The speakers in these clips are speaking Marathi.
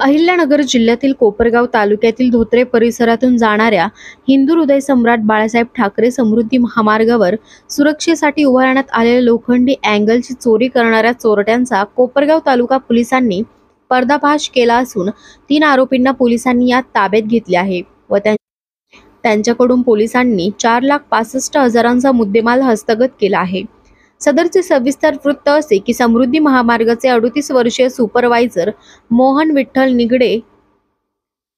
अहिल्यानगर जिल्ह्यातील कोपरगाव तालुक्यातील धोत्रे परिसरातून जाणाऱ्या हिंदू हृदय सम्राट बाळासाहेब ठाकरे समृद्धी महामार्गावर सुरक्षेसाठी उभारण्यात आलेल्या लोखंडी अँगलची चोरी करणाऱ्या चोरट्यांचा कोपरगाव तालुका पोलिसांनी पर्दाफाश केला असून 3 आरोपींना पोलिसांनी यात ताब्यात घेतले आहे व त्यांच्याकडून पोलिसांनी 4,65,000चा मुद्देमाल हस्तगत केला आहे। सदरचे सविस्तर वृत्त असे की समृद्धी महामार्गाचे 38 वर्षीय सुपरवायझर मोहन विठ्ठल निगडे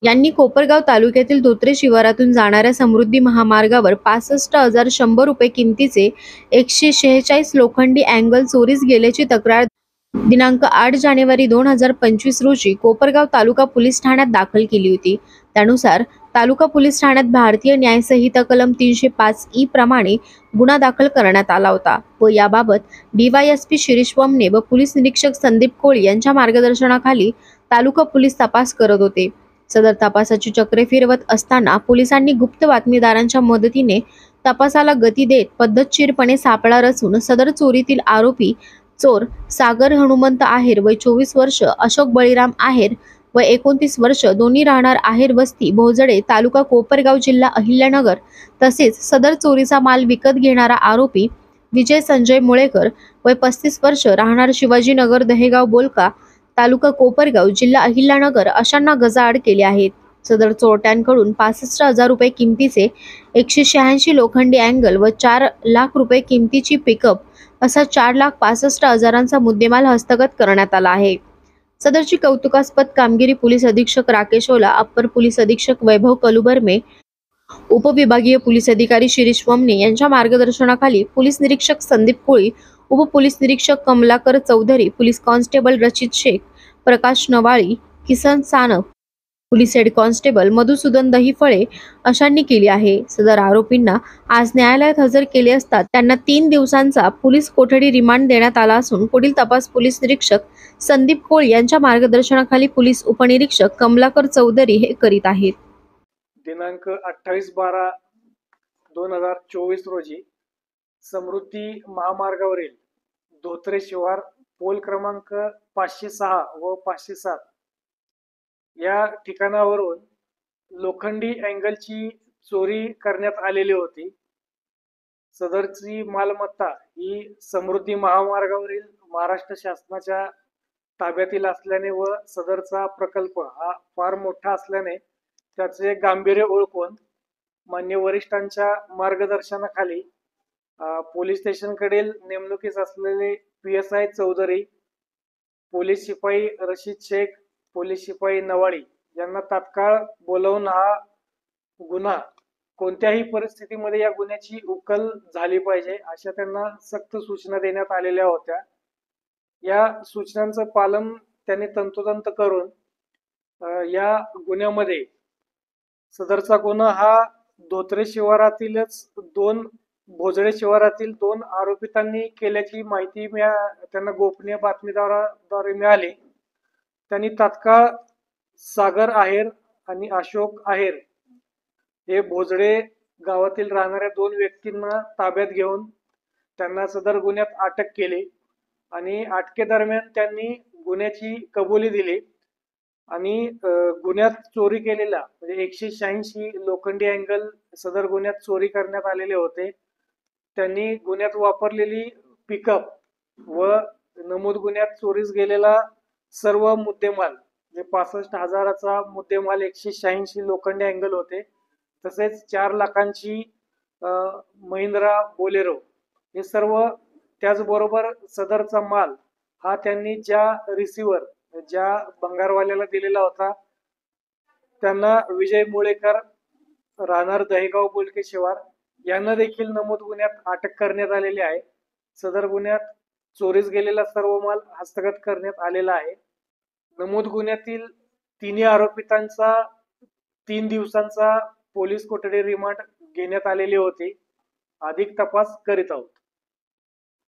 यांनी कोपरगाव तालुक्यातील धोत्रे शिवारातून जाणाऱ्या समृद्धी महामार्गावर 65,100 रुपये किमतीचे 146 लोखंडी अँगल चोरीस गेल्याची तक्रार दिनांक 8 जानेवारी 2025 रोजी कोपरगाव तालुका पोलीस ठाण्यात दाखल केली होती। त्यानुसार तालुका पोलीस ठाण्यात भारतीय न्याय संहिता कलम 305 प्रमाणे गुन्हा दाखल करण्यात आला होता व याबाबत DYSP शिरीष वमने व पोलीस निरीक्षक संदीप कोळी यांच्या मार्गदर्शनाखाली तालुका पोलीस तपास करत होते। सदर तपासाची चक्रे फिरवत असताना पोलिसांनी गुप्त बातमीदारांच्या मदतीने तपासाला गती देत पद्धतशीरपणे सापळा रचून सदर चोरीतील आरोपी चोर सागर हनुमंत आहेर वय 24 वर्ष, अशोक बळीराम आहेर वय 29 वर्ष, दोन्ही राहणार आहेर वस्ती भोजडे तालुका कोपरगाव जिल्हा अहिल्यानगर, तसेच सदर चोरीचा माल विकत घेणारा आरोपी विजय संजय मुळेकर वय 35 वर्ष, राहणार शिवाजीनगर दहेगाव बोलका तालुका कोपरगाव जिल्हा अहिल्यानगर अशांना गजाआड केले आहेत। सदर चोरट्यांकडून 65,000 रुपये किमतीचे 186 लोखंडी अँगल व 4 लाख रुपये किमतीची पिकअप असा 4,65,000चा मुद्देमाल हस्तगत करण्यात आला आहे। सदरची कौतुकास्पद कामगिरी पोलीस अधीक्षक राकेश ओला, अप्पर पोलीस अधीक्षक वैभव कलुबर्मे, उपविभागीय पोलीस अधिकारी शिरीष वमने यांच्या मार्गदर्शनाखाली पोलीस निरीक्षक संदीप कोळी, उप पोलीस निरीक्षक Kamalakar Chaudhari, police constable Rashid Shaikh, Prakash Navali, Kisan Sanap, police head constable Madhusudan Dahiphale अशांनी केली आहे। सदर आरोपींना आज न्यायालयात हजर केले असता त्यांना 3 दिवसांचा पोलीस कोठडी रिमांड देण्यात आला असून पुढील तपास पोलीस निरीक्षक संदीप कोळी यांच्या मार्गदर्शनाखाली पोलीस उपनिरीक्षक कमलाकर चौधरी हे करीत आहेत। दिनांक 28/12/2024 रोजी समृद्धी महामार्गावरील धोत्रे शिवार पोल क्रमांक 506 व 507 या ठिकाणावरून लोखंडी अँगलची चोरी करण्यात आलेली होती। सदरची मालमत्ता ही समृद्धी महामार्गावरील महाराष्ट्र शासनाच्या ताब्यातील असल्याने व सदरचा प्रकल्प हा फार मोठा असल्याने त्याचे गांभीर्य ओळखून मान्य वरिष्ठांच्या मार्गदर्शनाखाली पोलीस स्टेशनकडील नेमणुकीस असलेले PSI चौधरी, पोलीस शिपाई रशीद शेख, पोलीस शिपाई नवाळी यांना तात्काळ बोलावून हा गुन्हा कोणत्याही परिस्थितीमध्ये या गुन्ह्याची उकल झाली पाहिजे अशा त्यांना सक्त सूचना देण्यात आलेल्या होत्या। या सूचनांचं पालन त्यांनी तंतोतंत करून या गुन्ह्यामध्ये सदरचा गुन्हा हा धोत्रे शिवारातीलच भोजडे शिवारातील 2 आरोपितांनी केल्याची माहिती त्यांना गोपनीय बातमीदाराद्वारे मिळाली। त्यांनी तात्काळ सागर आहेर आणि अशोक आहेर हे भोजडे गावातील राहणाऱ्या 2 व्यक्तींना ताब्यात घेऊन त्यांना सदर गुन्ह्यात अटक केली आणि अटकेदरम्यान त्यांनी गुन्ह्याची कबुली दिली आणि गुन्ह्यात चोरी केलेला म्हणजे 186 लोखंडी अँगल सदर गुन्ह्यात चोरी करण्यात आलेले होते। त्यांनी गुन्ह्यात वापरलेली पिकअप व नमूद गुन्ह्यात चोरीस गेलेला सर्व मुद्देमाल म्हणजे 65,000चा मुद्देमाल, 186 लोखंडी अँगल होते, तसेच 4 लाखांची महिंद्रा बोलेरो हे सर्व, त्याचबरोबर सदरचा माल हा त्यांनी ज्या रिसिव्हर ज्या भंगारवाल्याला दिलेला होता त्यांना विजय मुळेकर राहणार दहेगाव बोलके शिवार यांना देखील नमूद गुन्ह्यात अटक करण्यात आलेली आहे। सदर गुन्ह्यात चोरीस गेलेला सर्व माल हस्तगत करण्यात आलेला आहे। नमूद गुन्ह्यातील 3 आरोपितांचा 3 दिवसांचा पोलीस कोठडी रिमांड घेण्यात आलेली होती। अधिक तपास करीत आहोत।